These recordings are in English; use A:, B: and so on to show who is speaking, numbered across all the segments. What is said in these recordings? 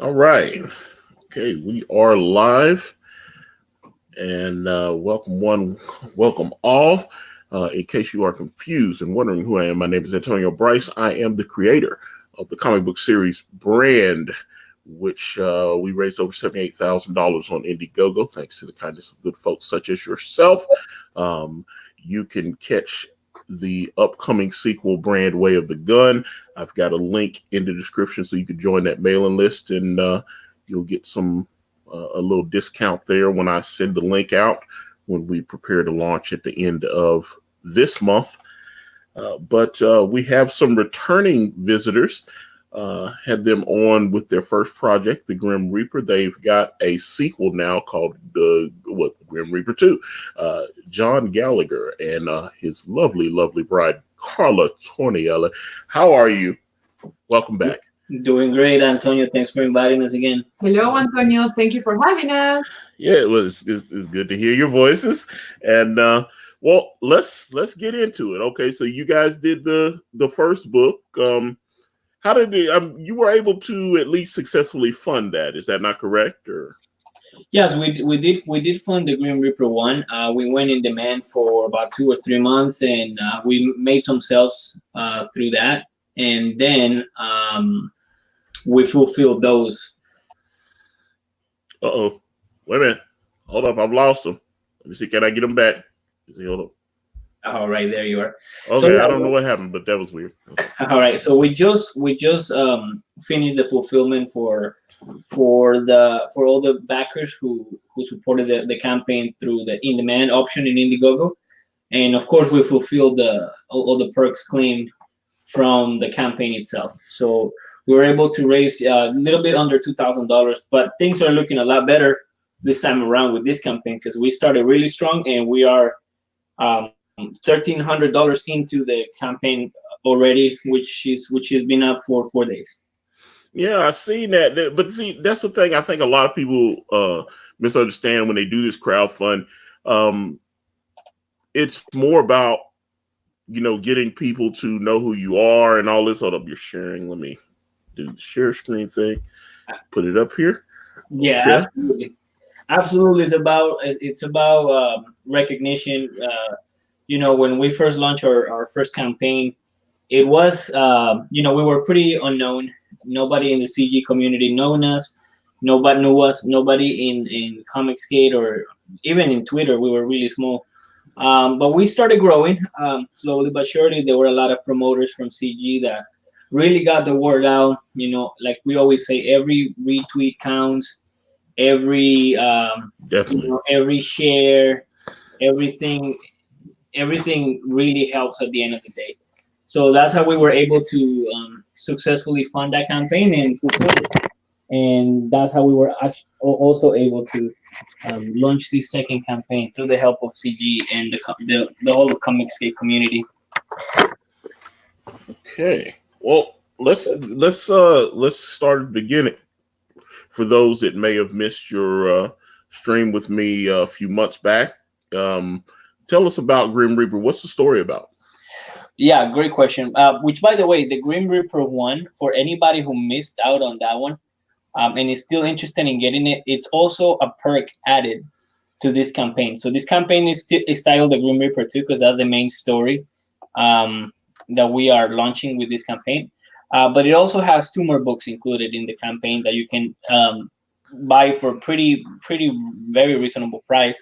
A: All right. Okay, we are live and welcome all. In case you are confused and wondering who I am, my name is Antonio Bryce. I am the creator of the comic book series Brand, which we raised over $78,000 on Indiegogo, thanks to the kindness of good folks such as yourself. Um, you can catch the upcoming sequel, Brand Way of the Gun. I've got a link in the description so you can join that mailing list and you'll get a little discount there when I send the link out when we prepare to launch at the end of this month. But we have some returning visitors. Had them on with their first project, The Grim Reaper. They've got a sequel now called Grim Reaper 2. John Gallagher and his lovely, lovely bride, Carla Tornielli. How are you? Welcome back.
B: Doing great, Antonio. Thanks for inviting us again.
C: Hello, Antonio. Thank you for having us.
A: Yeah, it's good to hear your voices. And well, let's get into it. Okay, so you guys did the first book. How did you were able to at least successfully fund that? Is that not correct? Or
B: Yes, we did fund the Grim Reaper one. We went in demand for about 2 or 3 months, and we made some sales through that, and then we fulfilled those.
A: wait a minute, hold up, I've lost them. Let me see, can I get them back? Hold up.
B: All right, there you are.
A: Okay, so, I don't know what happened, but that was weird. Okay.
B: All right, so we just finished the fulfillment for all the backers who supported the campaign through the in-demand option in Indiegogo, and of course we fulfilled all the perks claimed from the campaign itself. So we were able to raise a little bit under $2,000, but things are looking a lot better this time around with this campaign because we started really strong and we are $1,300 into the campaign already, which has been up for 4 days.
A: Yeah, I seen that, but see, that's the thing. I think a lot of people misunderstand when they do this crowdfund. It's more about getting people to know who you are and all this. Hold up, you're sharing. Let me do the share screen thing. Put it up here.
B: Yeah. Absolutely. It's about recognition. When we first launched our first campaign, it was we were pretty unknown. Nobody in the CG community knew us. Nobody knew us. Nobody in Comicsgate or even in Twitter. We were really small. But we started growing slowly but surely. There were a lot of promoters from CG that really got the word out. Like we always say, every retweet counts, every every share, everything really helps at the end of the day. So that's how we were able to successfully fund that campaign and fulfill it. And that's how we were also able to launch this second campaign through the help of CG and the whole Comicsgate community.
A: Okay. Well, let's start at the beginning. For those that may have missed your stream with me a few months back, tell us about Grim Reaper. What's the story about?
B: Yeah, great question. Which, by the way, the Grim Reaper one, for anybody who missed out on that one and is still interested in getting it, it's also a perk added to this campaign. So this campaign is titled the Grim Reaper 2 because that's the main story that we are launching with this campaign. But it also has 2 more books included in the campaign that you can buy for pretty very reasonable price.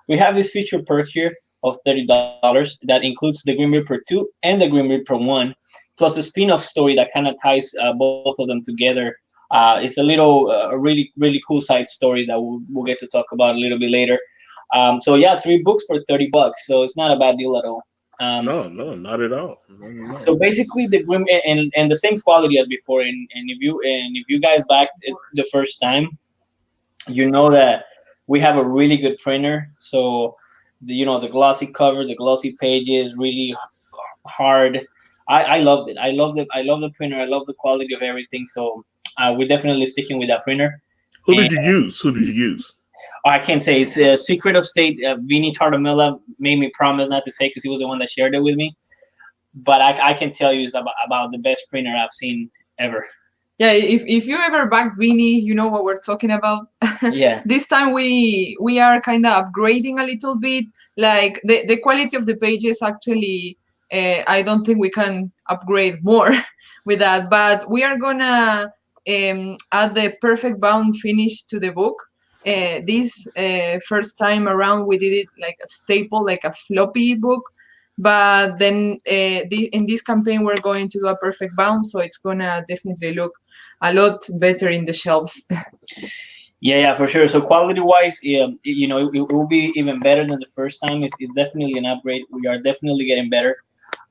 B: We have this feature perk here of $30 that includes the Grim Reaper 2 and the Grim Reaper 1, plus a spin-off story that kind of ties both of them together. It's a little really cool side story that we'll get to talk about a little bit later. So yeah, 3 books for $30, so it's not a bad deal at all.
A: No, not at all. No.
B: So basically, the Grim and the same quality as before. And if you guys backed it the first time, you know that we have a really good printer. So the glossy cover, the glossy pages, really hard. I loved it. I love the printer. I love the quality of everything. So we're definitely sticking with that printer.
A: Who did you use?
B: I can't say. It's a secret of state. Vinny Tartamilla made me promise not to say because he was the one that shared it with me. But I can tell you it's about the best printer I've seen ever.
C: Yeah, if you ever backed Vinny, you know what we're talking about.
B: Yeah.
C: This time we are kind of upgrading a little bit. Like the quality of the pages actually, I don't think we can upgrade more with that. But we are gonna add the perfect bound finish to the book. This first time around, we did it like a staple, like a floppy book. But then in this campaign, we're going to do a perfect bound, so it's gonna definitely look a lot better in the shelves.
B: Yeah, for sure. So quality wise, it will be even better than the first time. It's definitely an upgrade. We are definitely getting better.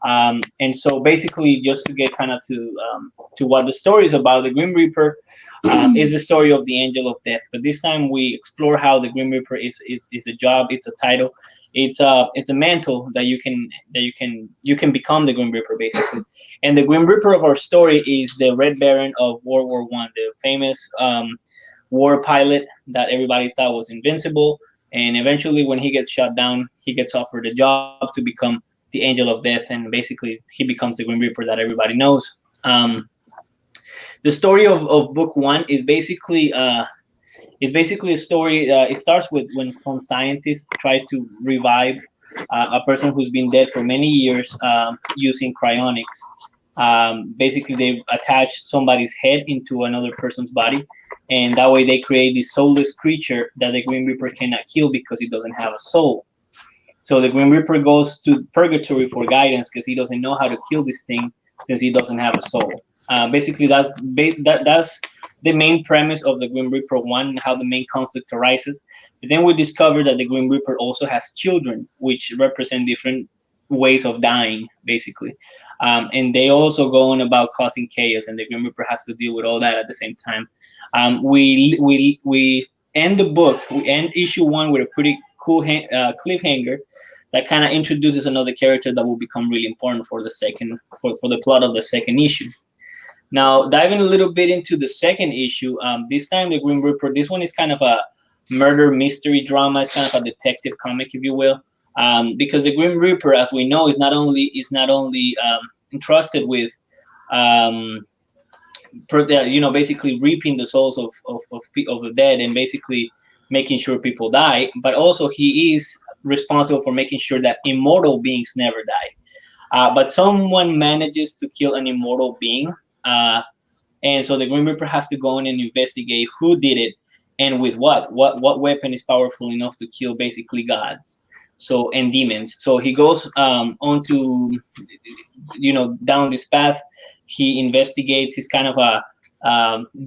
B: And so basically, just to get kind of to what the story is about, the Grim Reaper is the story of the Angel of Death. But this time we explore how the Grim Reaper is a job, it's a title, it's a mantle that you can become the Grim Reaper basically. And the Grim Reaper of our story is the Red Baron of World War One, the famous war pilot that everybody thought was invincible. And eventually, when he gets shot down, he gets offered a job to become the Angel of Death, and basically he becomes the Grim Reaper that everybody knows. The story of book one is basically a story. It starts with when some scientists try to revive a person who's been dead for many years using cryonics. Basically, they attach somebody's head into another person's body, and that way they create this soulless creature that the Grim Reaper cannot kill because he doesn't have a soul. So the Grim Reaper goes to purgatory for guidance because he doesn't know how to kill this thing since he doesn't have a soul. Basically, that's the main premise of the Grim Reaper one, how the main conflict arises. But then we discover that the Grim Reaper also has children, which represent different ways of dying, basically. And they also go on about causing chaos, and the Grim Reaper has to deal with all that at the same time. We end the book, we end issue one with a pretty cool cliffhanger that kind of introduces another character that will become really important for the plot of the second issue. Now, diving a little bit into the second issue, this time the Grim Reaper, this one is kind of a murder mystery drama. It's kind of a detective comic, if you will, because the Grim Reaper, as we know, is not only entrusted with, basically reaping the souls of the dead and basically making sure people die, but also he is responsible for making sure that immortal beings never die. But someone manages to kill an immortal being, and so the Grim Reaper has to go in and investigate who did it and with what weapon is powerful enough to kill basically gods, and demons. So he goes on to down this path. He investigates. He's kind of a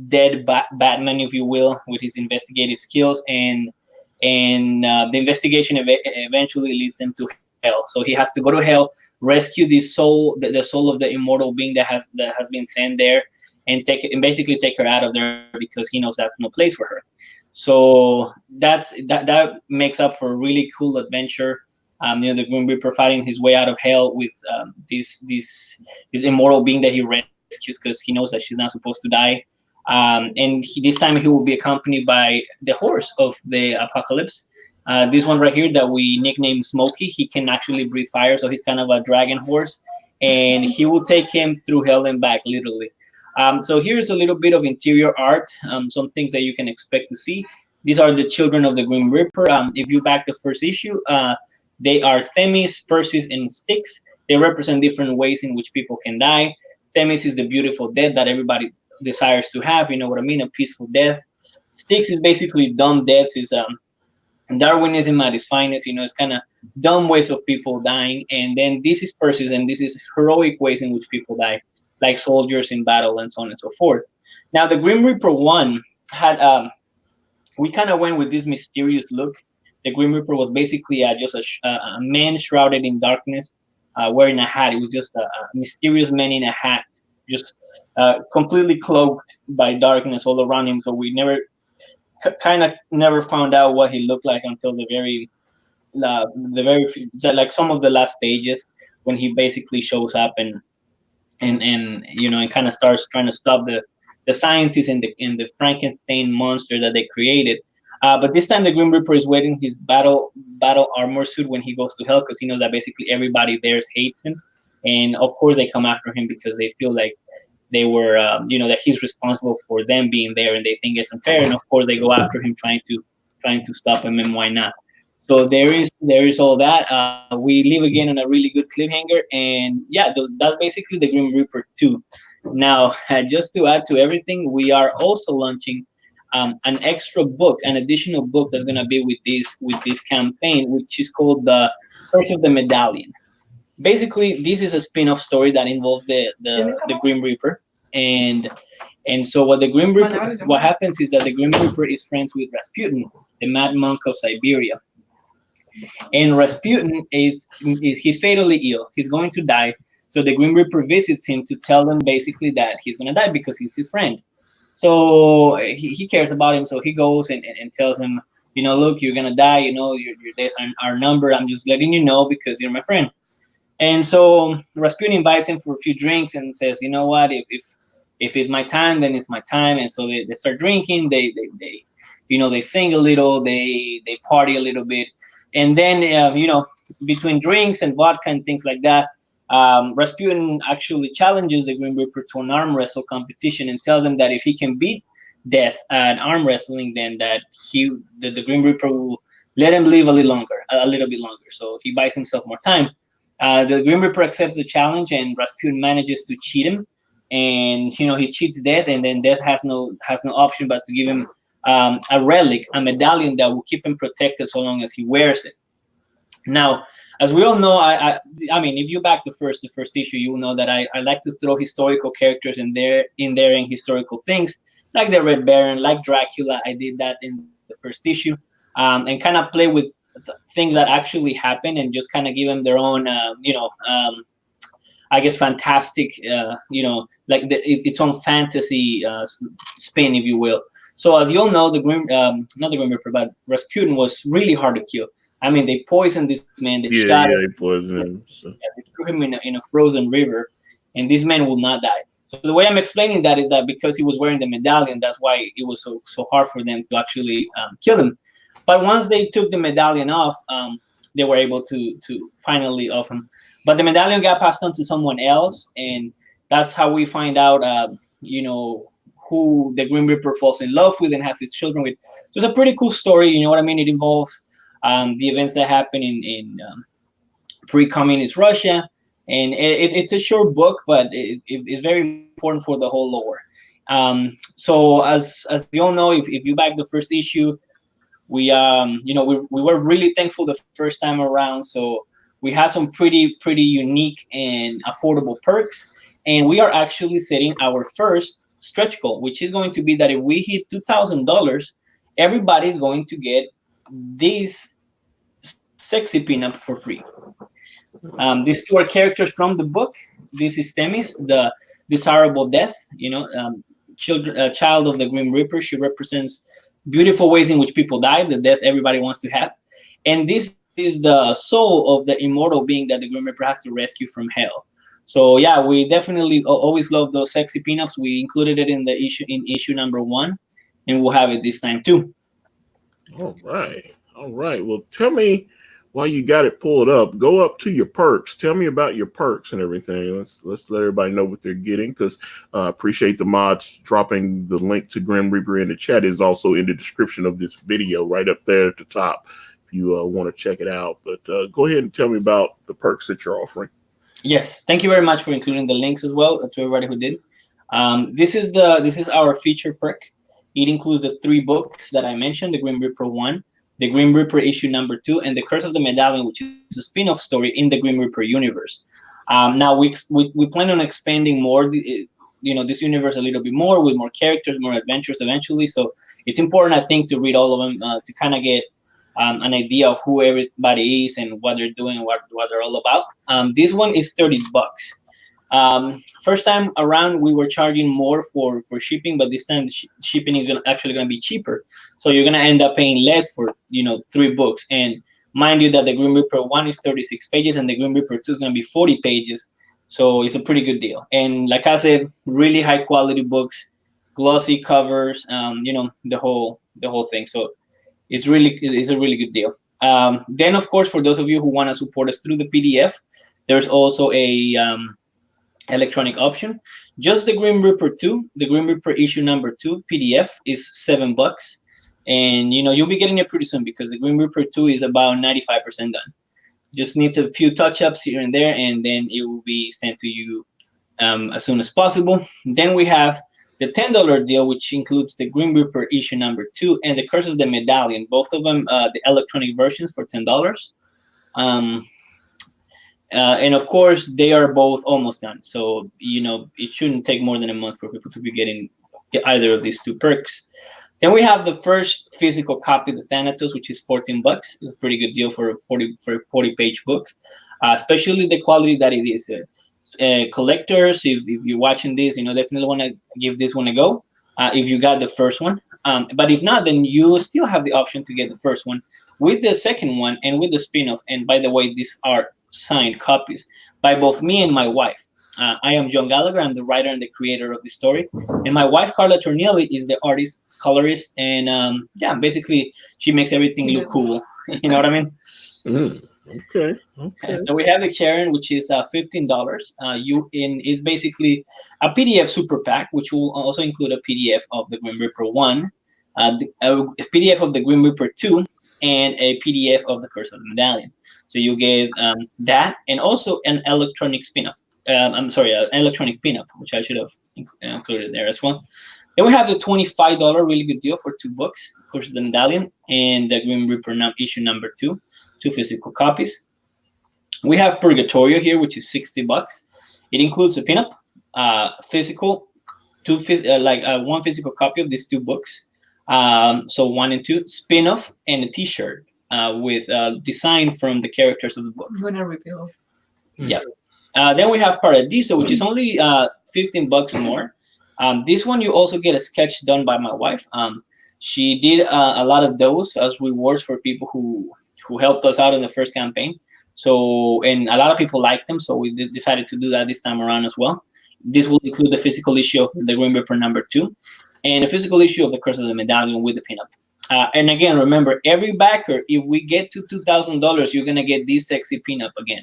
B: dead Batman, if you will, with his investigative skills, and the investigation eventually leads him to hell. So he has to go to hell, rescue this soul, the soul of the immortal being that has been sent there, and basically take her out of there because he knows that's no place for her. So that makes up for a really cool adventure. The Grim Reaper fighting his way out of hell with this immortal being that he rescues because he knows that she's not supposed to die. And this time he will be accompanied by the horse of the apocalypse. This one right here that we nicknamed Smokey. He can actually breathe fire, so he's kind of a dragon horse, and he will take him through hell and back, literally. So here's a little bit of interior art, some things that you can expect to see. These are the children of the Grim Reaper. If you back the first issue, they are Themis, Persis, and Styx. They represent different ways in which people can die. Themis is the beautiful death that everybody desires to have, you know what I mean, a peaceful death. Styx is basically dumb deaths, is Darwinism at its finest, it's kind of dumb ways of people dying. And then this is Persis, and this is heroic ways in which people die, like soldiers in battle and so on and so forth. Now, the Grim Reaper 1 had, we kind of went with this mysterious look. The Grim Reaper was basically just a man shrouded in darkness, wearing a hat. It was just a mysterious man in a hat, just completely cloaked by darkness all around him. So we never found out what he looked like until like some of the last pages, when he basically shows up and kind of starts trying to stop the scientists and the Frankenstein monster that they created. But this time the Grim Reaper is wearing his battle armor suit when he goes to hell, because he knows that basically everybody there hates him, and of course they come after him because they feel like they were, that he's responsible for them being there, and they think it's unfair, and of course they go after him, trying to stop him, and why not? So there is all that. We leave again on a really good cliffhanger, and yeah, that's basically the Grim Reaper 2. Now, just to add to everything, we are also launching an extra book, an additional book that's gonna be with this campaign, which is called the Curse of the Medallion. Basically, this is a spin-off story that involves the Grim Reaper, and so what happens is that the Grim Reaper is friends with Rasputin, the Mad Monk of Siberia, and Rasputin is he's fatally ill. He's going to die. So the Grim Reaper visits him to tell him basically that he's gonna die because he's his friend. So he cares about him. So he goes and tells him, look, you're gonna die. Your days are numbered. I'm just letting you know because you're my friend. And so Rasputin invites him for a few drinks and says, you know what, if it's my time, then it's my time. And so they start drinking. They sing a little. They party a little bit. And then, between drinks and vodka and things like that, Rasputin actually challenges the Grim Reaper to an arm wrestle competition and tells him that if he can beat Death at arm wrestling, then that the Grim Reaper will let him live a little bit longer. So he buys himself more time. The Grim Reaper accepts the challenge, and Rasputin manages to cheat him. And he cheats Death, and then Death has no option but to give him a relic, a medallion that will keep him protected so long as he wears it. Now, as we all know, I mean, if you back the first issue, you will know that I like to throw historical characters in there and historical things like the Red Baron, like Dracula. I did that in the first issue, and kind of play with things that actually happen and just kind of give them their own, I guess, fantastic, like its own fantasy spin, if you will. So as you all know, not the Grim Reaper, but Rasputin was really hard to kill. I mean, they poisoned this man. They shot him.
A: They poisoned him. So.
B: Yeah, they threw him in a frozen river, and this man will not die. So the way I'm explaining that is that because he was wearing the medallion, that's why it was so hard for them to actually kill him. But once they took the medallion off, they were able to finally off him. But the medallion got passed on to someone else, and that's how we find out, who the Grim Reaper falls in love with and has his children with. So it's a pretty cool story. You know what I mean? It involves the events that happen in pre-communist Russia, and it's a short book, but it's very important for the whole lore. So as you all know, if you back the first issue, we were really thankful the first time around. So we have some pretty unique and affordable perks, and we are actually setting our first stretch goal, which is going to be that if we hit $2,000, everybody's going to get this sexy pinup for free. These two are characters from the book. This is Themis, the desirable death. Child of the Grim Reaper. She represents beautiful ways in which people die, the death everybody wants to have. And this is the soul of the immortal being that the Grim Reaper has to rescue from hell. So yeah, we definitely always love those sexy pinups. We included it in issue number 1, and we'll have it this time too.
A: All right. Well, tell me, while you got it pulled up, go up to your perks. Tell me about your perks and everything. Let's let everybody know what they're getting, because appreciate the mods dropping the link to Grim Reaper in the chat. Is also in the description of this video right up there at the top if you want to check it out. But go ahead and tell me about the perks that you're offering.
B: Yes, thank you very much for including the links as well to everybody who did. This is our feature perk. It includes the 3 books that I mentioned: the Grim Reaper 1, the Grim Reaper issue number 2, and the Curse of the Medallion, which is a spin-off story in the Grim Reaper universe. Now we plan on expanding more, this universe a little bit more, with more characters, more adventures eventually. So it's important, I think, to read all of them to kind of get an idea of who everybody is and what they're doing and what they're all about. This one is $30. First time around, we were charging more for shipping, but this time shipping is actually going to be cheaper. So you're going to end up paying less for 3 books. And mind you that the Grim Reaper 1 is 36 pages and the Grim Reaper 2 is going to be 40 pages. So it's a pretty good deal. And like I said, really high quality books, glossy covers, the whole thing. So it's a really good deal. Then, of course, for those of you who want to support us through the PDF, there's also a electronic option. Just the Grim Reaper 2, the Grim Reaper issue number 2 PDF is $7. And you'll be getting it pretty soon because the Grim Reaper 2 is about 95% done. Just needs a few touch-ups here and there, and then it will be sent to you as soon as possible. Then we have the $10 deal, which includes the Grim Reaper issue number 2 and the Curse of the Medallion, both of them the electronic versions for $10. And of course, they are both almost done. So, it shouldn't take more than a month for people to be getting either of these two perks. Then we have the first physical copy of the Thanatos, which is $14. It's a pretty good deal for a 40-page book, especially the quality that it is. Collectors, if you're watching this, definitely want to give this one a go if you got the first one. But if not, then you still have the option to get the first one with the second one and with the spin-off. And by the way, these are signed copies by both me and my wife. I am John Gallagher. I'm the writer and the creator of the story. And my wife, Carla Tornielli, is the artist, colorist. And basically, she makes everything look cool. You know what I mean?
A: Okay.
B: So we have the Sharon, which is $15. Is basically a PDF super pack, which will also include a PDF of the Grim Reaper 1, a PDF of the Grim Reaper 2, and a PDF of the Curse of the Medallion. So you get that, and also an electronic spin-off. An electronic pin-up, which I should have included there as well. Then we have the $25 really good deal for 2 books, Curse of the Medallion and the Grim Reaper issue number 2, 2 physical copies. We have Purgatorio here, which is $60. It includes a pinup, physical, one physical copy of these 2 books. So 1 and 2, spin-off, and a T-shirt with design from the characters of the book.
C: I'm gonna reveal.
B: Yeah. Then we have Paradiso, which is only $15 more. This one you also get a sketch done by my wife. She did a lot of those as rewards for people who helped us out in the first campaign. So, and a lot of people liked them, so we decided to do that this time around as well. This will include the physical issue of the Grim Reaper number 2 and a physical issue of the Curse of the Medallion with the pinup. And again, remember, every backer, if we get to $2,000, you're gonna get this sexy pinup again.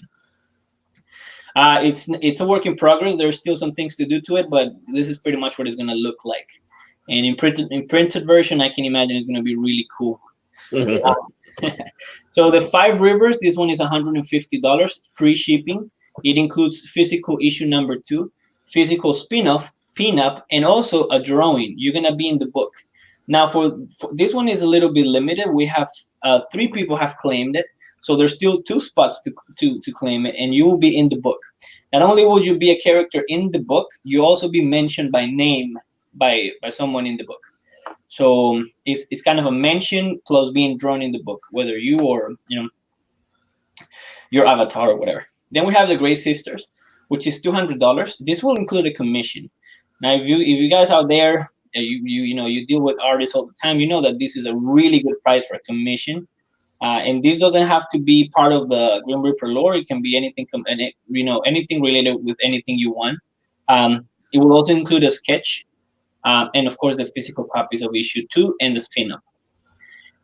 B: It's a work in progress. There's still some things to do to it, but this is pretty much what it's gonna look like. And in printed version, I can imagine it's gonna be really cool. So the 5 Rivers, this one is $150, free shipping. It includes physical issue number 2, physical spin-off, pinup, and also a drawing. You're gonna be in the book. Now for this one is a little bit limited. We have 3 people have claimed it. So there's still 2 spots to claim it, and you will be in the book. Not only would you be a character in the book, you also be mentioned by name by someone in the book. So it's kind of a mention plus being drawn in the book, whether you or your avatar or whatever. Then we have the Grey Sisters, which is $200. This will include a commission. Now, if you guys out there, you deal with artists all the time, you know that this is a really good price for a commission. And this doesn't have to be part of the Grim Reaper lore. It can be anything, anything related with anything you want. It will also include a sketch, and of course the physical copies of issue 2 and the spin-off.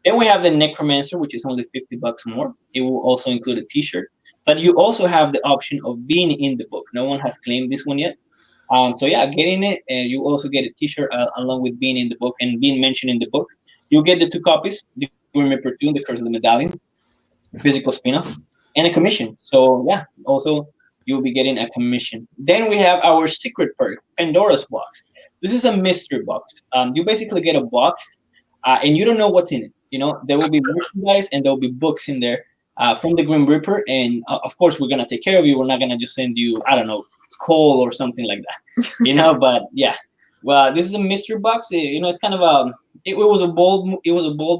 B: Then we have the Necromancer, which is only $50 more. It will also include a T-shirt, but you also have the option of being in the book. No one has claimed this one yet. So yeah, getting it, and you also get a T-shirt along with being in the book and being mentioned in the book. You'll get the 2 copies. The Grim Reaper 2, the Curse of the Medallion, physical spin-off, and a commission. So yeah, also you'll be getting a commission. Then we have our secret perk, Pandora's box. This is a mystery box. You basically get a box, and you don't know what's in it. There will be merchandise and there will be books in there from the Grim Reaper, and of course we're gonna take care of you. We're not gonna just send you, I don't know, coal or something like that. But yeah. Well, this is a mystery box. It's kind of it was a bold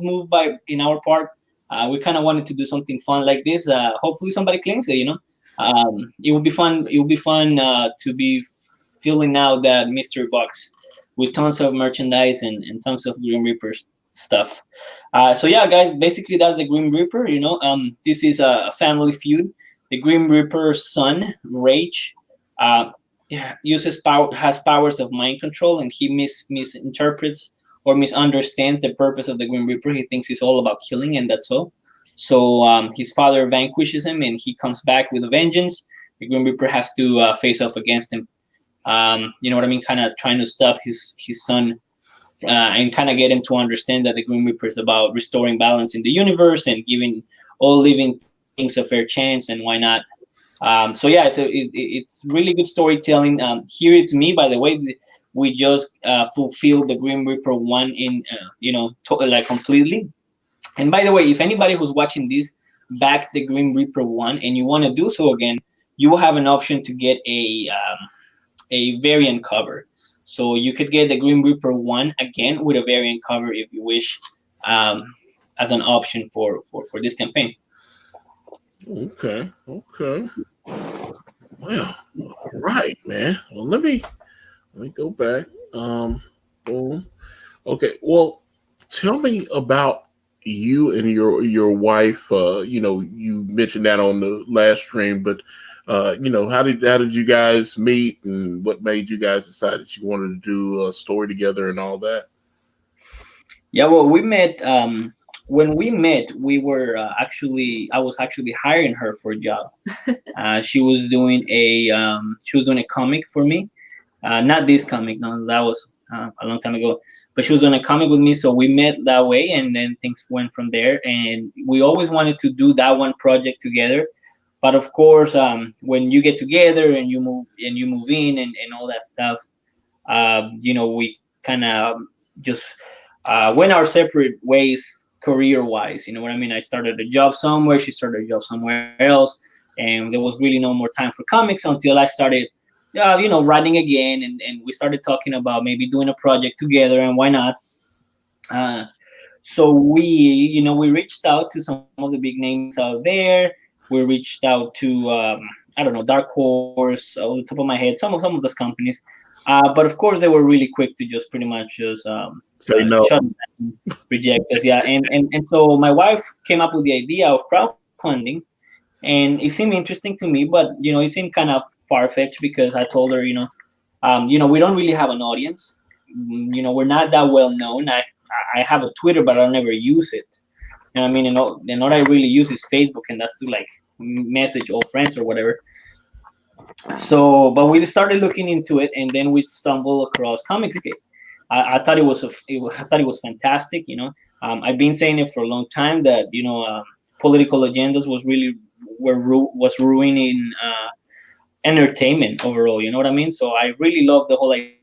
B: move in our part. We kind of wanted to do something fun like this. Hopefully somebody claims it. It would be fun. It would be fun to be filling out that mystery box with tons of merchandise and tons of Grim Reaper stuff. So yeah, guys, basically that's the Grim Reaper. This is a family feud. The Grim Reaper's son, Rage, has powers of mind control, and he misinterprets or misunderstands the purpose of the Grim Reaper. He thinks it's all about killing, and that's all. So his father vanquishes him, and he comes back with a vengeance. the Grim Reaper has to face off against him. You know what I mean? Kind of trying to stop his son and kind of get him to understand that the Grim Reaper is about restoring balance in the universe and giving all living things a fair chance, and why not? So yeah, it's really good storytelling. Here it's me, by the way. We just fulfilled the Grim Reaper one in like completely. And by the way, if anybody who's watching this back the Grim Reaper one and you want to do so again, you will have an option to get a variant cover. So you could get the Grim Reaper one again with a variant cover if you wish, as an option for this campaign.
A: Okay. Well, all right, man. Well, let me go back. Boom. Okay. Well, tell me about you and your wife. You mentioned that on the last stream, but how did you guys meet, and what made you guys decide that you wanted to do a story together and all that?
B: Yeah, well, we met. When we met, we were I was actually hiring her for a job. She was doing a comic for me. Not this comic, no, that was a long time ago. But she was doing a comic with me, so we met that way, and then things went from there. And we always wanted to do that one project together. But of course, when you get together and you move in and all that stuff, we kind of just went our separate ways career-wise. You know what I mean? I started a job somewhere, she started a job somewhere else, and there was really no more time for comics until I started, writing again, and we started talking about maybe doing a project together, and why not? So we reached out to some of the big names out there. We reached out to I don't know, Dark Horse, on the top of my head, some of those companies. But of course, they were really quick to just pretty much just
A: Say no.
B: shut down, reject us. Yeah, and so my wife came up with the idea of crowdfunding, and it seemed interesting to me, but it seemed kind of far fetched because I told her, we don't really have an audience. We're not that well known. I have a Twitter, but I never use it. You know what I mean? And all I really use is Facebook, and that's to like message old friends or whatever. So, but we started looking into it, and then we stumbled across Comicscape. I thought it was fantastic. I've been saying it for a long time that political agendas was ruining entertainment overall. You know what I mean? So I really love the whole idea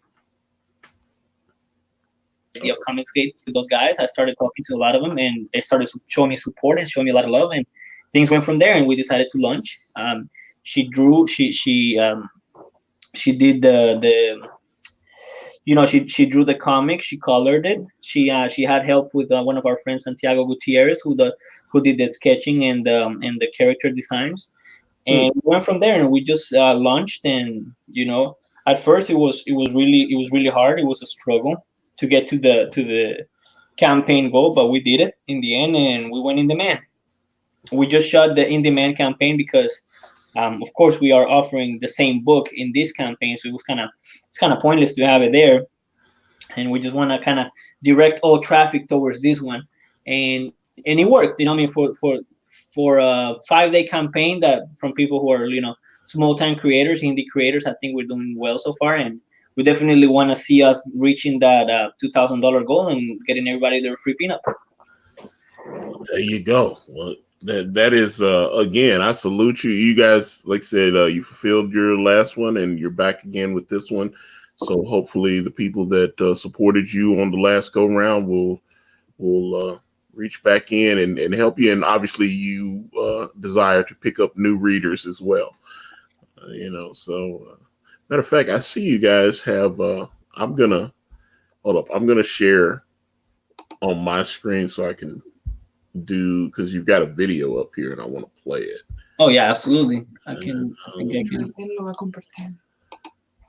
B: of Comicsgate to those guys. I started talking to a lot of them, and they started showing me support and showing me a lot of love, and things went from there. And we decided to launch. She drew. She did she drew the comic. She colored it. She had help with one of our friends, Santiago Gutierrez, who did the sketching and the character designs. And we went from there, and we just launched. And at first it was really hard. It was a struggle to get to the campaign goal, but we did it in the end, and we went in demand. We just shot the in demand campaign because, of course, we are offering the same book in this campaign, so it's kind of pointless to have it there, and we just want to kind of direct all traffic towards this one, and it worked. I mean, for a 5-day campaign that from people who are small time creators, indie creators, I think we're doing well so far, and we definitely want to see us reaching that $2,000 goal and getting everybody their free peanut.
A: There you go. Well, that is again, I salute you. You guys, like I said, you fulfilled your last one, and you're back again with this one. So hopefully, the people that supported you on the last go round will reach back in and help you. And obviously, you desire to pick up new readers as well. So matter of fact, I see you guys have. I'm gonna hold up. I'm gonna share on my screen so I can do, because you've got a video up here and I want to play it.
B: Oh yeah, absolutely. I
A: can.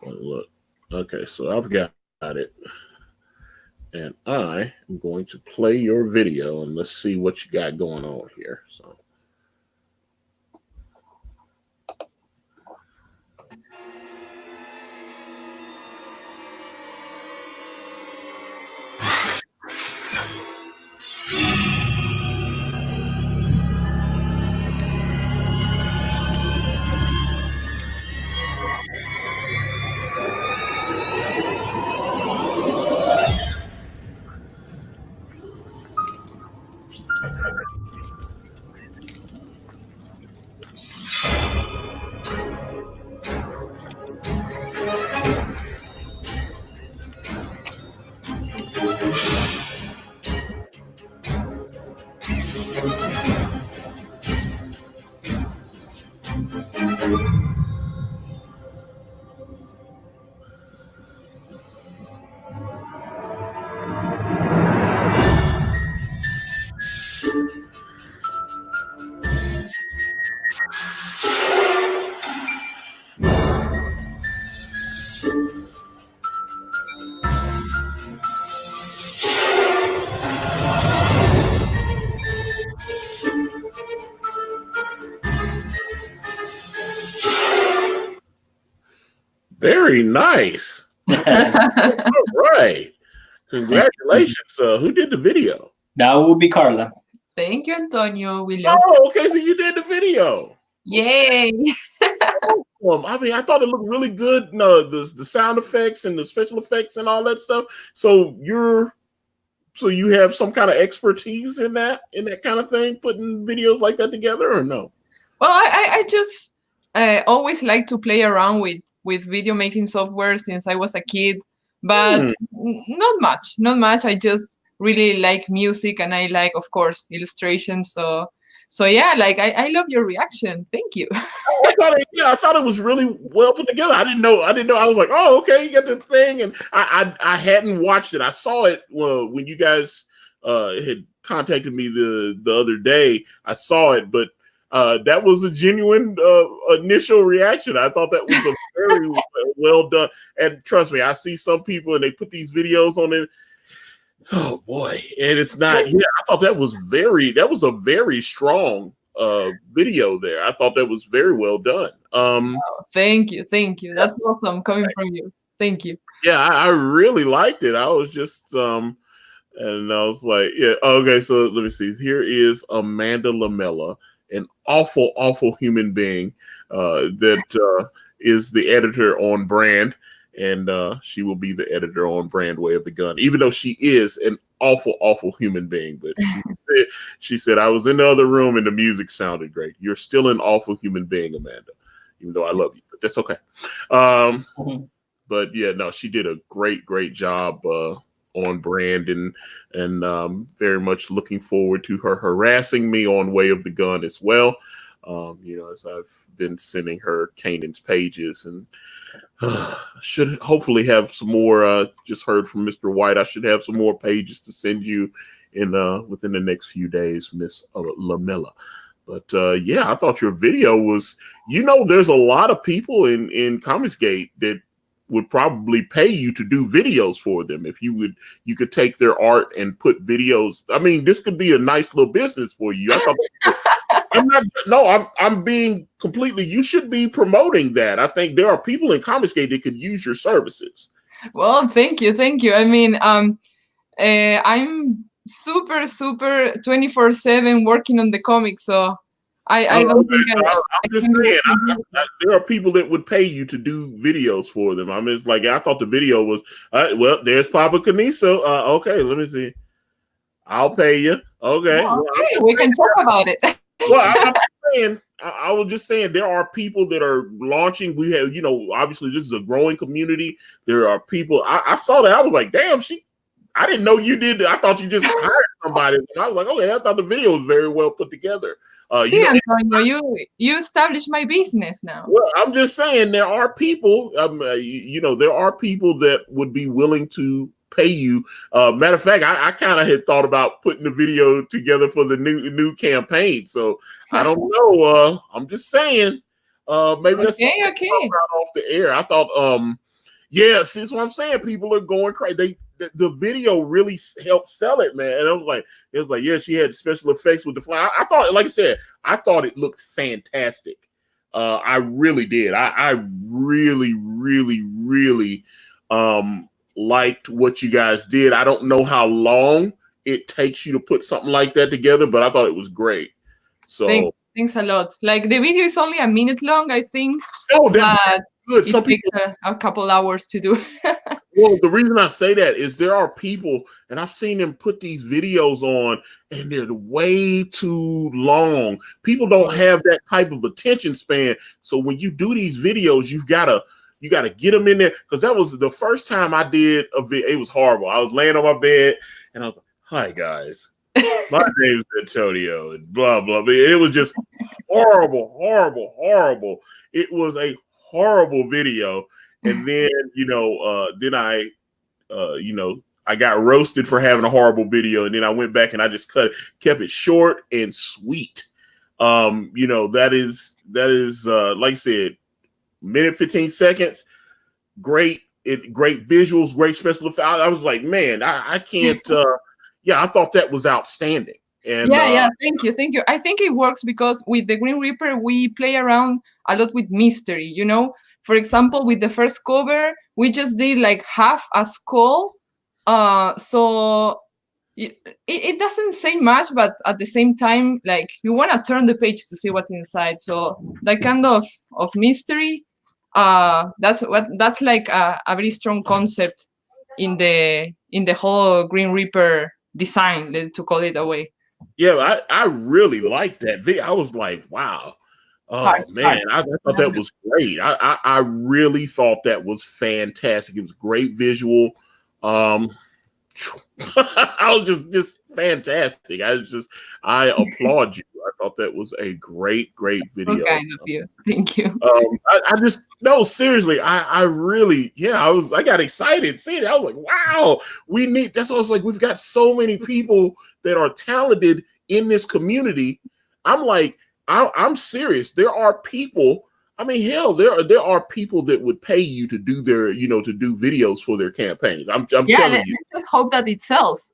A: Look. Okay, so I've got it, and I am going to play your video, and let's see what you got going on here. So. Very nice. All right. Congratulations. Who did the video?
B: That would be Carla.
C: Thank you, Antonio. We love.
A: Oh, okay. So you did the video.
C: Yay!
A: I mean, I thought it looked really good. No, the sound effects and the special effects and all that stuff. So you have some kind of expertise in that kind of thing, putting videos like that together, or no?
C: Well, I just always like to play around with video making software since I was a kid, but not much. I just really like music, and I like, of course, illustration. So yeah, like I love your reaction. Thank you.
A: I thought it was really well put together. I didn't know. I was like, oh, okay, you got the thing, and I hadn't watched it. I saw it when you guys had contacted me the other day. I saw it, but that was a genuine initial reaction. I thought that was a very well done. And trust me, I see some people and they put these videos on it. Oh boy, and it's not. Yeah, I thought that was a very strong video there. I thought that was very well done.
C: Thank you. That's awesome coming from you. Thank you.
A: Yeah, I really liked it. I was just and I was like, yeah, okay. So let me see. Here is Amanda Lamella, an awful human being that is the editor on Brand, and she will be the editor on Brand Way of the Gun, even though she is an awful human being. But she said, I was in the other room and the music sounded great. You're still an awful human being, Amanda, even though I love you, but that's okay. But yeah, no, she did a great job on Brand, and very much looking forward to her harassing me on Way of the Gun as well. As I've been sending her Kanan's pages, and should hopefully have some more. Just heard from Mr. White. I should have some more pages to send you in within the next few days, Miss Lamella. But yeah, I thought your video was. There's a lot of people in Comicsgate that would probably pay you to do videos for them. If you could take their art and put videos. I mean, this could be a nice little business for you. I thought I'm being completely, you should be promoting that. I think there are people in Comicsgate that could use your services.
C: Well, thank you. I mean, I'm super 24/7 working on the comics, so I don't think
A: I'm just saying, there are people that would pay you to do videos for them. I mean, it's like, I thought the video was, well, there's Papa Caniso. Okay, let me see. I'll pay you. Okay.
C: Well, we can talk about it.
A: Well, I was just saying, there are people that are launching. We have, obviously this is a growing community. There are people, I saw that. I was like, damn, I didn't know you did that. I thought you just hired somebody. And I was like, okay, I thought the video was very well put together.
C: Antonio, you established my business now.
A: Well, I'm just saying there are people, there are people that would be willing to pay you. Matter of fact, I kind of had thought about putting the video together for the new campaign. So I don't know. I'm just saying. Maybe that's
C: okay.
A: Off the air. I thought, yeah, see, that's what I'm saying. People are going crazy. The video really helped sell it, man. And it was like, yeah, she had special effects with the fly. I thought, like I said, I thought it looked fantastic. I really did. I really liked what you guys did. I don't know how long it takes you to put something like that together, but I thought it was great. So
C: thanks a lot. Like, the video is only a minute long, I think.
A: Oh, that's good.
C: Some people takes a couple hours to do.
A: Well, the reason I say that is there are people, and I've seen them put these videos on, and they're way too long. People don't have that type of attention span. So when you do these videos, you gotta get them in there, because that was the first time I did a video. It was horrible. I was laying on my bed, and I was like, "Hi guys, my name's Antonio," and blah blah. But it was just horrible. It was a horrible video. And then, I got roasted for having a horrible video. And then I went back and I just kept it short and sweet. That is like I said, minute, 15 seconds. Great visuals, great special effects. I was like, man, I can't. I thought that was outstanding. And
C: thank you. I think it works because with the Green Reaper, we play around a lot with mystery, For example, with the first cover, we just did like half a skull. So it doesn't say much, but at the same time, like you want to turn the page to see what's inside. So that kind of mystery, that's like a very strong concept in the whole Green Reaper design, to call it a way.
A: Yeah, I really liked that video. I was like, wow. Oh man, I thought that was great. I really thought that was fantastic. It was great visual. I was just fantastic. I applaud you. I thought that was a great video.
C: Kind of you. Thank you.
A: I just no, seriously. I really, yeah. I got excited seeing it. I was like, wow, we need. That's what I was like. We've got so many people that are talented in this community. I'm like, I'm serious. There are people. I mean, hell, there are people that would pay you to do their, to do videos for their campaigns. I'm telling you.
C: Let's just hope that it sells.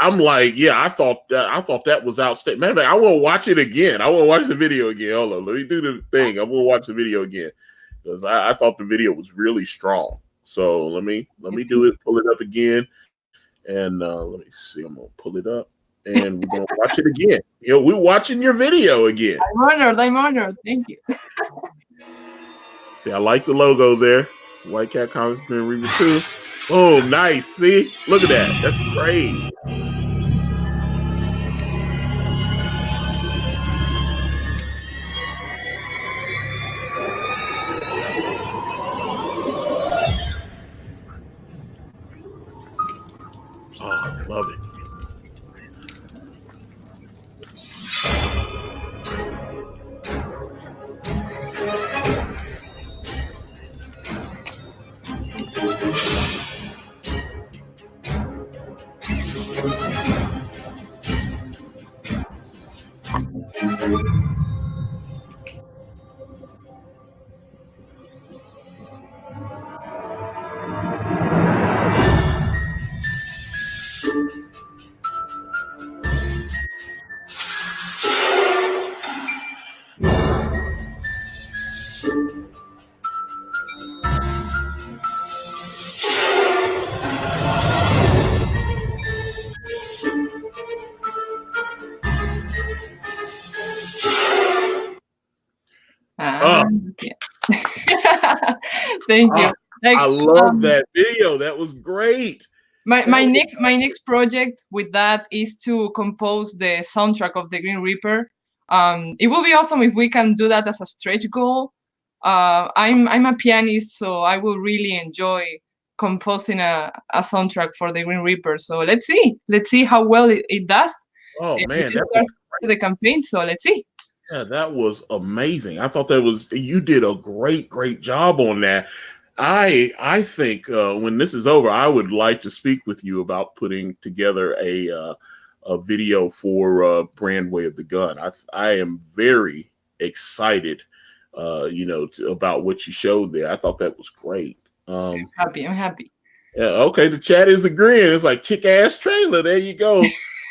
A: I'm like, yeah, I thought that was outstanding. Man, I want to watch it again. I want to watch the video again. Hold on, let me do the thing. I want to watch the video again because I thought the video was really strong. So let me do it. Pull it up again, and let me see. I'm gonna pull it up, and we're gonna watch it again. We're watching your video again.
C: I'm honored. Thank you.
A: See, I like the logo there. White Cat Comics Green Reaper 2. Oh, nice. See? Look at that. That's great. Oh, love it.
C: Thank you.
A: I love that video. That was great.
C: My next project with that is to compose the soundtrack of the Green Reaper. It will be awesome if we can do that as a stretch goal. I'm a pianist, so I will really enjoy composing a soundtrack for the Green Reaper. So let's see how well it does.
A: Oh man, that
C: was the campaign. So let's see.
A: Yeah, that was amazing. I thought you did a great job on that. I think when this is over, I would like to speak with you about putting together a video for Brand Way of the Gun. I am very excited, about what you showed there. I thought that was great.
C: I'm happy.
A: Yeah, okay, the chat is agreeing. It's like kick-ass trailer. There you go.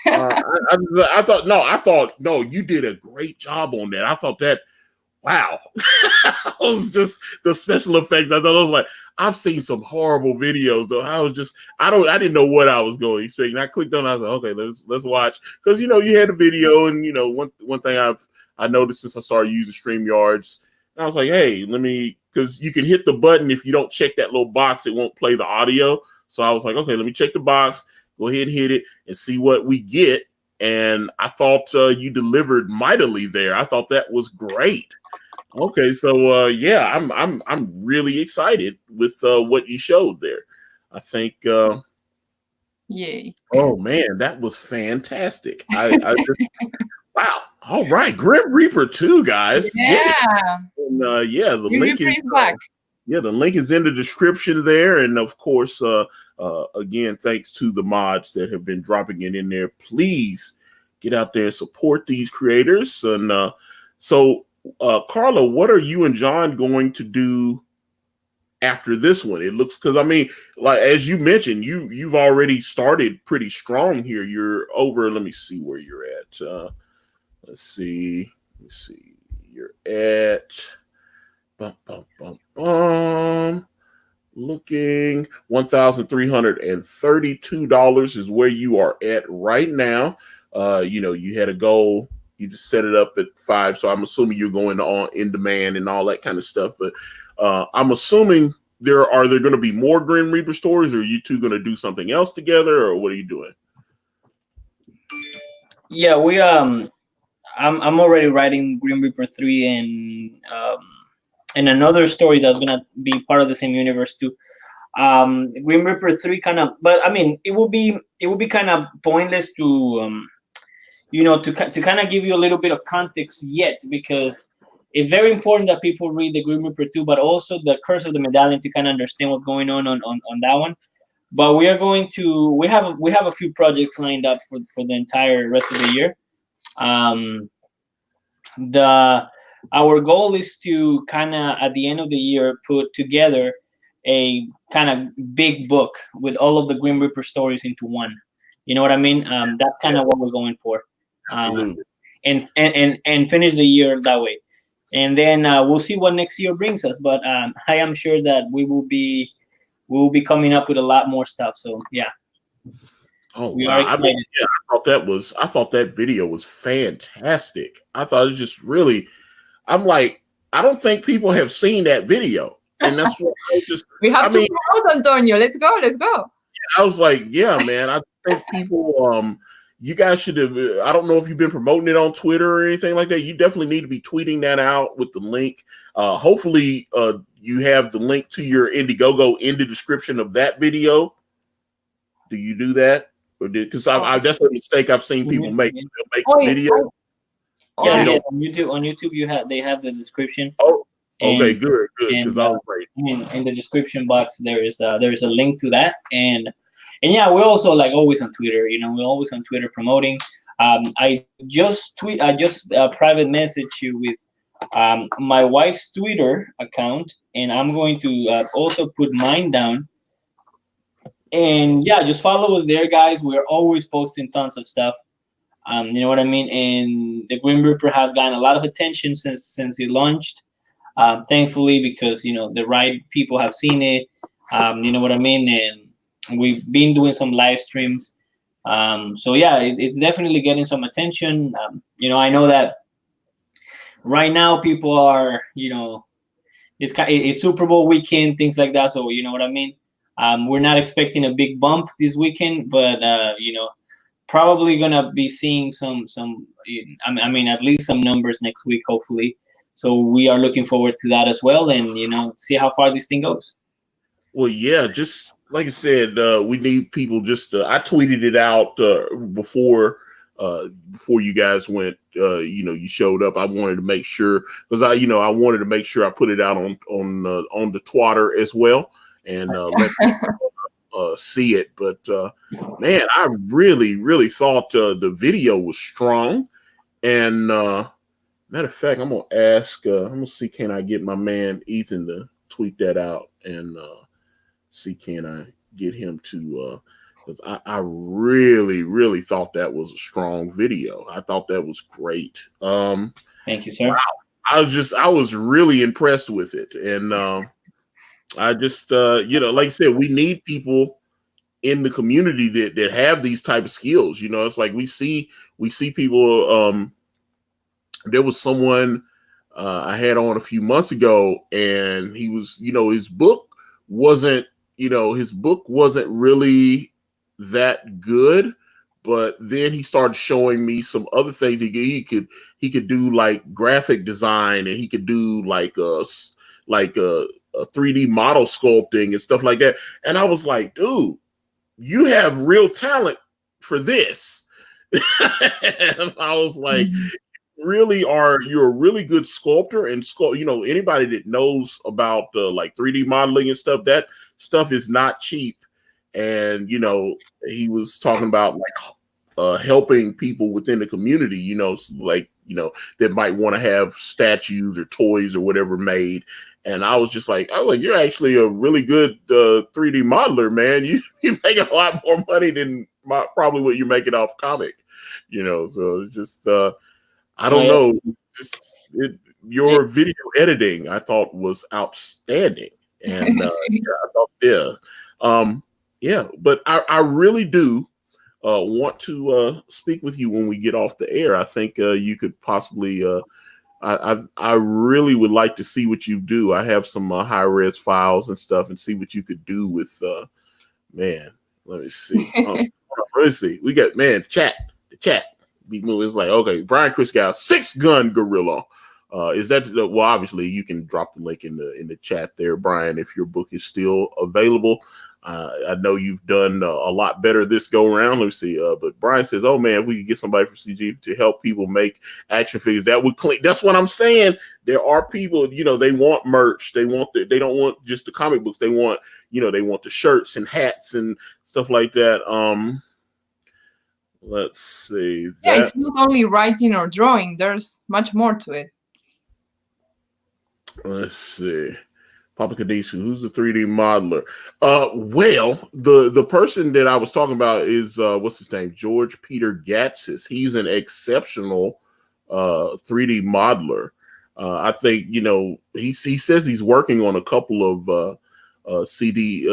A: I thought no, you did a great job on that. I thought that, wow. It was just the special effects. I thought it was like, I've seen some horrible videos though. I didn't know what I was going to expect. And I clicked on it, I was like, okay, let's watch. Because you had a video, and one thing I noticed since I started using StreamYards, I was like, hey, because you can hit the button. If you don't check that little box, it won't play the audio. So I was like, okay, let me check the box. Go ahead and hit it and see what we get. And I thought you delivered mightily there. I thought that was great. Okay, so yeah, I'm really excited with what you showed there. I think.
C: Yay!
A: Oh man, that was fantastic. Wow. All right, Grim Reaper 2, guys.
C: Yeah.
A: And, the link is
C: back.
A: Yeah, the link is in the description there, and of course, again, thanks to the mods that have been dropping it in there. Please get out there and support these creators. And so, Carla, what are you and John going to do after this one? It looks, because I mean, like as you mentioned, you've already started pretty strong here. You're over. Let me see where you're at. Let's see. You're at Bum, bum, bum, bum. Looking $1,332 is where you are at right now. You had a goal. You just set it up at 5, so I'm assuming you're going on in demand and all that kind of stuff. But I'm assuming there going to be more Grim Reaper stories, or are you two going to do something else together, or what are you doing?
B: Yeah, I'm already writing Grim Reaper 3 and another story that's gonna be part of the same universe too. Grim Reaper 3 kind of, but I mean, it would be kind of pointless to to kind of give you a little bit of context yet, because it's very important that people read the Grim Reaper 2, but also the Curse of the Medallion to kind of understand what's going on that one. But we have a few projects lined up for the entire rest of the year. Um, the Our goal is to kind of at the end of the year put together a kind of big book with all of the Grim Reaper stories into one. You know what I mean? That's kind of what we're going for.
A: Absolutely.
B: And finish the year that way, and then we'll see what next year brings us. But I am sure that we will be coming up with a lot more stuff. So yeah.
A: Oh
B: We are
A: wow!
B: excited.
A: I thought that video was fantastic. I thought it was just really. I'm like, I don't think people have seen that video, and that's what I just.
C: We have
A: I
C: to
A: mean,
C: promote, Antonio. Let's go. Let's go.
A: I was like, yeah, man. I think people, you guys should have. I don't know if you've been promoting it on Twitter or anything like that. You definitely need to be tweeting that out with the link. Hopefully, you have the link to your Indiegogo in the description of that video. Do you do that? Because that's a mistake I've seen people make. They'll make video.
B: Yeah. On YouTube, they have the description.
A: Oh, okay,
B: And-
A: good. Because I was like,
B: in the description box there is a link to that, and yeah, we're also like always on Twitter. We're always on Twitter promoting. I just private message you with my wife's Twitter account, and I'm going to also put mine down. And yeah, just follow us there, guys. We're always posting tons of stuff. You know what I mean? And the Grim Reaper has gotten a lot of attention since it launched. Thankfully, because the right people have seen it. You know what I mean? And we've been doing some live streams. So yeah, it's definitely getting some attention. I know that right now people are, it's Super Bowl weekend, things like that. So you know what I mean? We're not expecting a big bump this weekend, but probably gonna be seeing some. I mean, at least some numbers next week, hopefully. So we are looking forward to that as well, and see how far this thing goes.
A: well, yeah, just like I said, we need people. I tweeted it out before you guys went. You showed up. I wanted to make sure because I wanted to make sure I put it out on the Twitter as well, and let people see it. But man, I really thought the video was strong. And matter of fact, I'm gonna ask. I'm gonna see, can I get my man Ethan to tweet that out and see, can I get him to? Because I really thought that was a strong video. I thought that was great.
B: Thank you, sir.
A: Wow. I was really impressed with it, and I just like I said, we need people in the community that have these type of skills. It's like we see people. There was someone I had on a few months ago, and he was, his book wasn't really that good, but then he started showing me some other things he could do, like graphic design, and he could do like a 3D model sculpting and stuff like that. And I was like, dude, you have real talent for this. And I was like, you're a really good sculptor, and anybody that knows about like 3D modeling and stuff, that stuff is not cheap. And he was talking about like helping people within the community, that might want to have statues or toys or whatever made. And I was like, you're actually a really good 3D modeler, man. You make a lot more money than probably what you're making off comic, so it's just I don't know. your video editing I thought was outstanding, and I thought but I really do want to speak with you when we get off the air. I think you could possibly. I really would like to see what you do. I have some high res files and stuff, and see what you could do with. Man, let me see. Let's see. We got the chat. It's like, okay, Brian Christgau, 6-gun gorilla. Is that well? Obviously, you can drop the link in the chat there, Brian, if your book is still available. I know you've done a lot better this go around. Let me see. But Brian says, "Oh man, if we could get somebody from CG to help people make action figures, that would clean." That's what I'm saying. There are people, they want merch. They don't want just the comic books. They want, they want the shirts and hats and stuff like that. Let's see.
C: Yeah, it's not only writing or drawing. There's much more to it.
A: Let's see. Papa Kadisha, who's the 3D modeler? Well, the person that I was talking about is what's his name? George Peter Gatsis. He's an exceptional 3D modeler. I think he says he's working on a couple of CG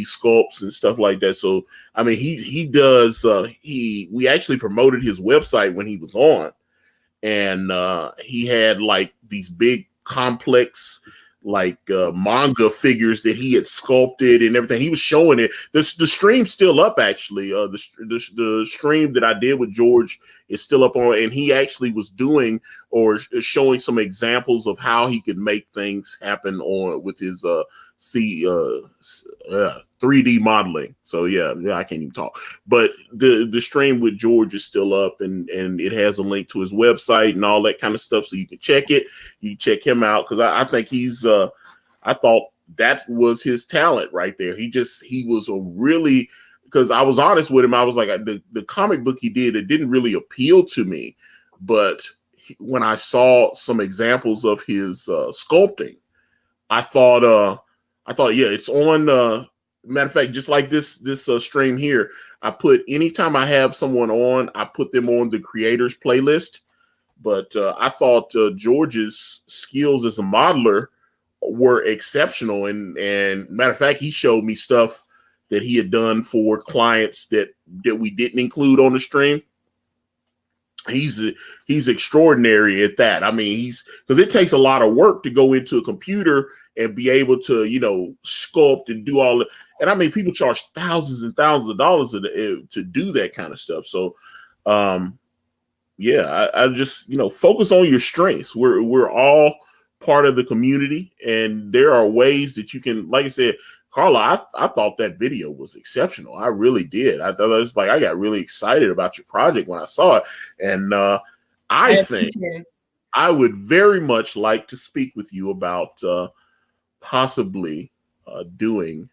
A: sculpts and stuff like that. So I mean, he does. We actually promoted his website when he was on, and he had like these big complex manga figures that he had sculpted and everything. He was showing it. The stream's still up, actually. The stream that I did with George is still up on, and he actually was doing or showing some examples of how he could make things happen with his 3D modeling. So yeah, I can't even talk. But the stream with George is still up, and it has a link to his website and all that kind of stuff, so you can check it. You can check him out, because I think he's I thought that was his talent right there. He was a really, because I was honest with him. I was like, the comic book he did, it didn't really appeal to me, but when I saw some examples of his sculpting, I thought yeah, it's on. Matter of fact, just like this stream here, I put, anytime I have someone on, I put them on the creators playlist. But I thought George's skills as a modeler were exceptional, and matter of fact, he showed me stuff that he had done for clients that we didn't include on the stream. He's extraordinary at that. I mean, because it takes a lot of work to go into a computer and be able to, sculpt and do all that. And I mean, people charge thousands and thousands of dollars to do that kind of stuff. So, yeah, I just, focus on your strengths. We're all part of the community, and there are ways that you can, like I said, Carla, I thought that video was exceptional. I really did. I thought it was I got really excited about your project when I saw it. And I think I would very much like to speak with you about possibly doing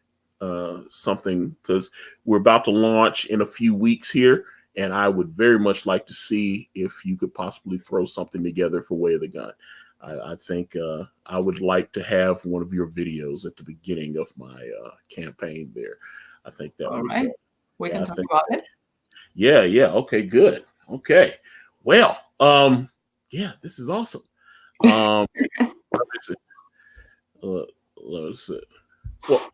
A: something, because we're about to launch in a few weeks here. And I would very much like to see if you could possibly throw something together for Way of the Gun. I think I would like to have one of your videos at the beginning of my campaign there. I think that
C: all
A: would
C: right. We can talk about it.
A: Yeah. Okay, good. Okay. Well, yeah, this is awesome. Let's see. Well,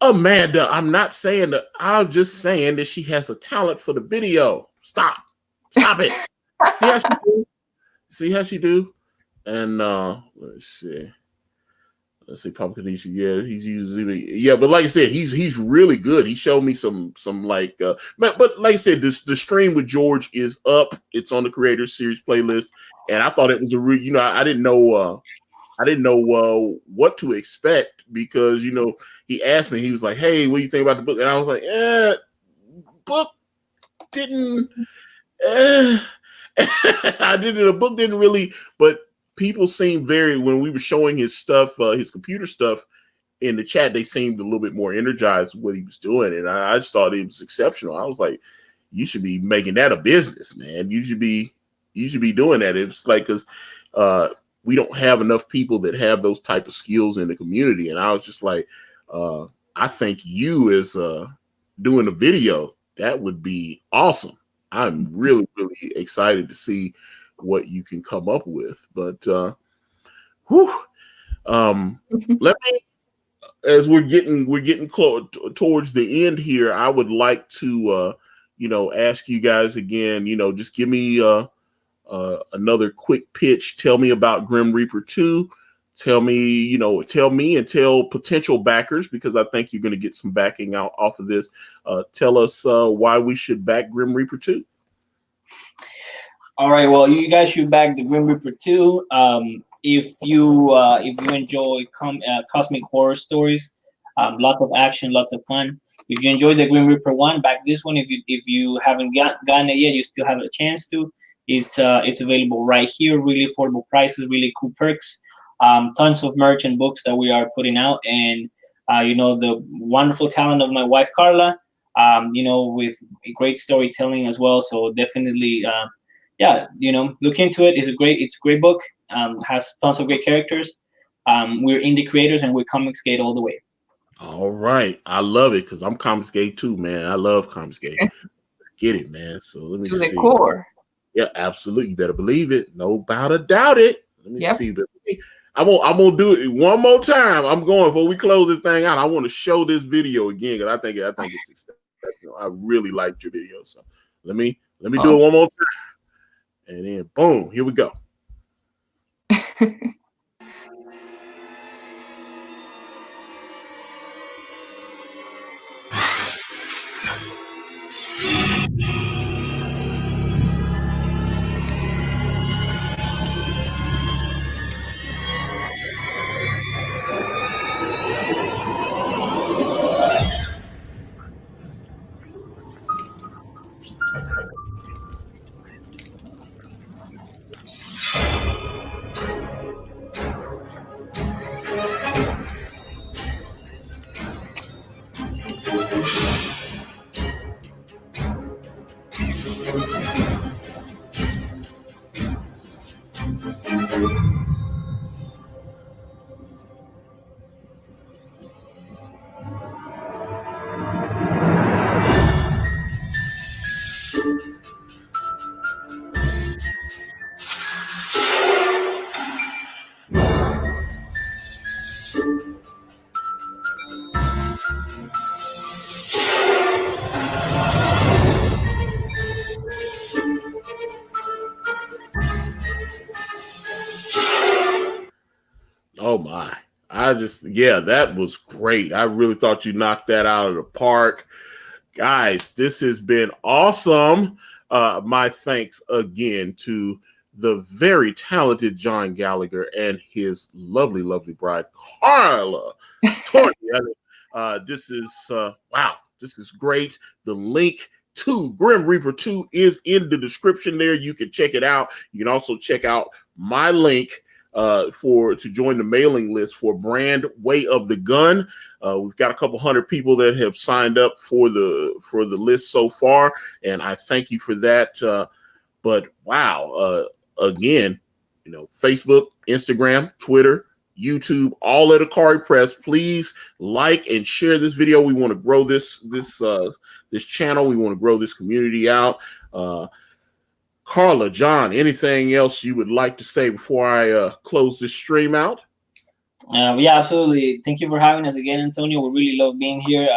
A: Amanda, I'm not saying that. I'm just saying that she has a talent for the video. Stop it. See how she do? And let's see, Papa Kanisha. Yeah, he's usually, yeah, but like I said, he's really good. He showed me some but like I said, the stream with George is up. It's on the Creators Series playlist, and I thought it was I didn't know what to expect, because he asked me, he was like, "Hey, what do you think about the book?" And I was like, book didn't. The book didn't really, but people seemed when we were showing his stuff, his computer stuff in the chat, they seemed a little bit more energized with what he was doing. And I just thought it was exceptional. I was like, you should be making that a business, man. You should be doing that. It's like, because we don't have enough people that have those type of skills in the community. And I was just like, I think you as doing a video, that would be awesome. I'm really, really excited to see what you can come up with. But whew, let me, as we're getting close towards the end here, I would like to ask you guys again, just give me another quick pitch. Tell me about Grim Reaper 2. Tell me and tell potential backers, because I think you're going to get some backing out off of this. Tell us why we should back Grim Reaper 2.
B: All right, well, you guys should back the Grim Reaper 2. If you enjoy cosmic horror stories, lots of action, lots of fun. If you enjoyed the Grim Reaper 1, back this one. If you haven't gotten it yet, you still have a chance to. It's available right here. Really affordable prices, really cool perks. Tons of merch and books that we are putting out, and the wonderful talent of my wife Carla. With great storytelling as well. So definitely, look into it. It's a great book. Has tons of great characters. We're indie creators, and we're Comicsgate all the way.
A: All right, I love it, because I'm Comicsgate too, man. I love Comicsgate. Get it, man. So let me see.
C: To the core.
A: Yeah, absolutely. You better believe it. No doubt it. Let me see. But I'm gonna do it one more time. I'm going before we close this thing out. I want to show this video again, because I think it's exceptional. I really liked your video. So let me do it one more time. And then boom, here we go. Oh my. That was great. I really thought you knocked that out of the park. Guys, this has been awesome. My thanks again to the very talented John Gallagher and his lovely, lovely bride, Carla Tornielli. This is great. The link to Grim Reaper 2 is in the description there. You can check it out. You can also check out my link to join the mailing list for Brand Way of the Gun. We've got a couple hundred people that have signed up for the list so far, and I thank you for that. But wow, again, Facebook, Instagram, Twitter, YouTube, all at Akari Press. Please like and share this video. We want to grow this channel. We want to grow this community out. Carla, John, anything else you would like to say before I close this stream out?
B: Yeah, absolutely. Thank you for having us again, Antonio. We really love being here.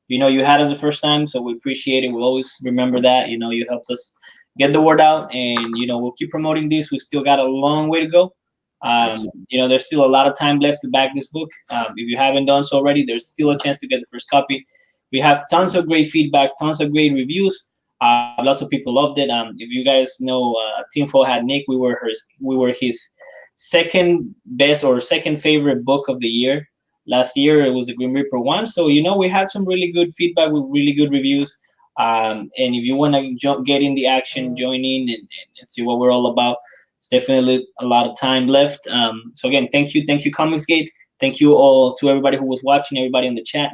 B: You had us the first time, so we appreciate it. We'll always remember that. You helped us get the word out, and we'll keep promoting this. We still got a long way to go. There's still a lot of time left to back this book. If you haven't done so already, there's still a chance to get the first copy. We have tons of great feedback, tons of great reviews. Lots of people loved it. If you guys know, Tinfoil Hat Nick, we were his second best or second favorite book of the year. Last year it was the Grim Reaper 1. So we had some really good feedback with really good reviews. And if you want to get in the action, join in and see what we're all about. It's definitely a lot of time left. So again, thank you, Comicsgate. Thank you all to everybody who was watching, everybody in the chat.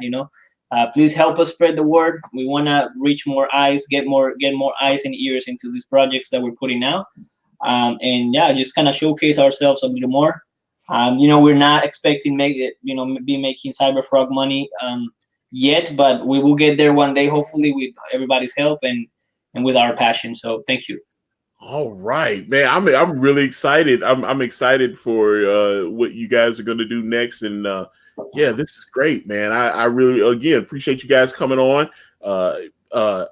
B: Please help us spread the word. We want to reach more eyes, get more eyes and ears into these projects that we're putting out. Just kind of showcase ourselves a little more. We're not expecting be making Cyberfrog money yet, but we will get there one day, hopefully, with everybody's help and with our passion. So thank you.
A: All right, man. I'm really excited. I'm excited for what you guys are going to do next, and yeah, this is great, man. I really again appreciate you guys coming on.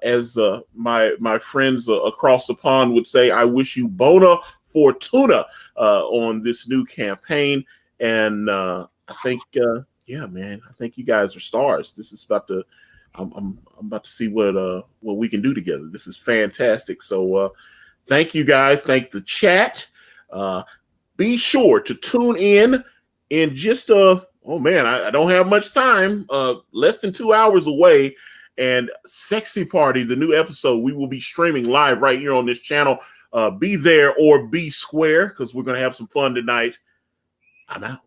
A: As my friends across the pond would say, I wish you bona fortuna on this new campaign, and I think yeah, man, I think you guys are stars. This is about to. I'm about to see what we can do together. This is fantastic. So. Thank you guys. Thank the chat. Be sure to tune in just oh man, I don't have much time. Less than 2 hours away. And Sexy Party, the new episode, we will be streaming live right here on this channel. Be there or be square, because we're gonna have some fun tonight. I'm out.